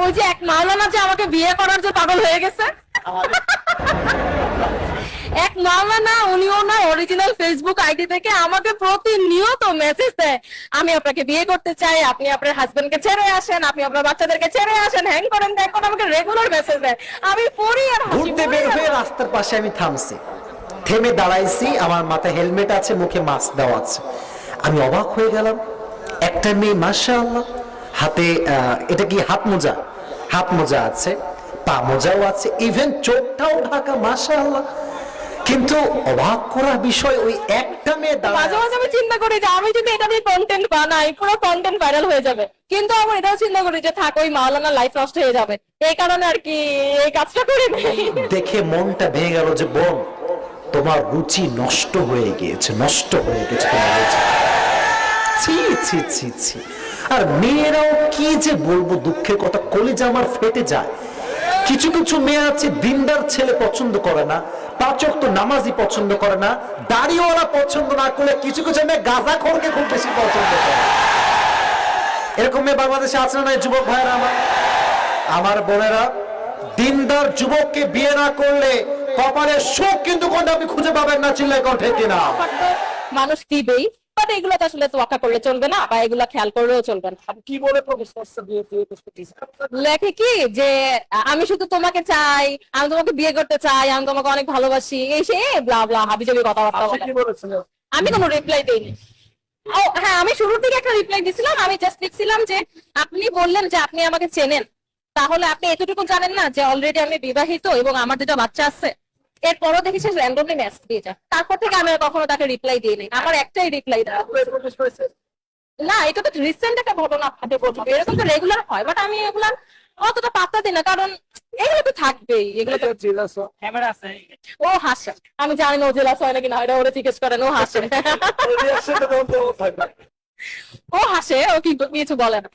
ওই যে এক মাওলানা যে আমাকে বিয়ে করার যে পাগল হয়ে গেছে, এক মাওলানা, উনিও না অরিজিনাল ফেসবুক আইডি থেকে আমাকে প্রতিনিয়ত মেসেজ দেয়, আমি আপনাকে বিয়ে করতে চাই, আপনি আপনার হাজবেন্ডকে ছেড়ে আসেন, আপনি আপনার বাচ্চাদেরকে ছেড়ে আসেন, হ্যাং করেন ত্যাং করেন, আমাকে রেগুলার মেসেজ দেয়। আমি পড়ি আর হাসি। ঘুরতে বের হয়ে রাস্তার পাশে আমি থামছি, থেমে দাঁড়াইছি, আমার মাথায় হেলমেট আছে, মুখে মাস্ক দেওয়া আছে। আমি অবাক হয়ে গেলাম, একটা মেয়ে মাশাআল্লাহ হাতে এটা কি হাত মোজা, হাত মোজা আছে, পা মোজাও আছে, ইভেন চোখটাও ঢাকা মাশাআল্লাহ। কিন্তু অবাক করার বিষয়, ওই একটা মেয়ে মাঝে মাঝে আমি চিন্তা করি যে আমি যদি এটা দিয়ে কন্টেন্ট বানাই, পুরো কন্টেন্ট ভাইরাল হয়ে যাবে, কিন্তু আমি এটাও চিন্তা করি যে থাক, ওই মাওলানা লাইফ নষ্ট হয়ে যাবে, এই কারণে আর কি এই কাজটা করি। দেখে মনটা ভেঙে গেল যে বোন, তোমার রুচি নষ্ট হয়ে গিয়েছে, নষ্ট হয়ে গেছে তোমার রুচি। ছি ছি ছি ছি। আর মেয়েরাও কি যে বলবো, দুঃখের কথা, কলিজা আমার ফেটে যায়। কিছু কিছু মেয়ে আছে দিনদার ছেলে পছন্দ করে না, পাঁচ ওয়াক্ত নামাজি পছন্দ করে না, দাড়িওয়ালা পছন্দ না করলে কিছু কিছু মেয়ে গাঁজাখোরকে খুব বেশি পছন্দ করে। এরকম মেয়ে বাংলাদেশে আছে না যুবক ভাইরা আমার? আমার বোনেরা, দিনদার যুবককে বিয়ে না করলে কপালের সুখ কিন্তু কোনটা আপনি খুঁজে পাবেন না, চিল্লাই কোন ঠিক না। মানুষ দিবেই, বাট এগুলো তো আসলে তোয়াক্কা করলে চলবে না, বা এগুলো খেয়াল করলেও চলবে না। কি বলে প্রপোজ করছে বিয়ে লেখে কি যে আমি শুধু তোমাকে চাই, আমি তোমাকে বিয়ে করতে চাই, আমি তোমাকে অনেক ভালোবাসি, এই সে ব্লা ব্লা হাবিজাবি কথাবার্তা বলে। কি বলেছিল? আমি কোনো রিপ্লাই দেইনি। ও হ্যাঁ, আমি শুরুর দিকে একটা রিপ্লাই দিছিলাম, আমি জাস্ট লিখছিলাম যে আপনি বললেন যে আপনি আমাকে চেনেন, তাহলে আপনি এতটুকু জানেন না যে অলরেডি আমি বিবাহিত এবং আমার দুটো বাচ্চা আছে। এরপরও দেখি সে র্যান্ডমলি মেসেজ দিয়ে যায়, তারপর থেকে আমি আর কখনো তাকে রিপ্লাই দিইনি। আমার একটাই রিপ্লাই দেওয়া, প্রপোজ করেছে? না এটা তো রিসেন্ট একটা ঘটনা, ফাটে বলবো এরকম তো রেগুলার হয়, বাট আমি এগুলা অতটা পাত্তা দিই না, কারণ এগুলো তো থাকবেই, এগুলো তো। ক্যামেরা আছে? ও হাসে, আমি জানি না ও জেলাস হয় নাকি না, এটা ওরা জিজ্ঞেস করেন, ও হাসে। ও হাসে, ও কিছু বলে না।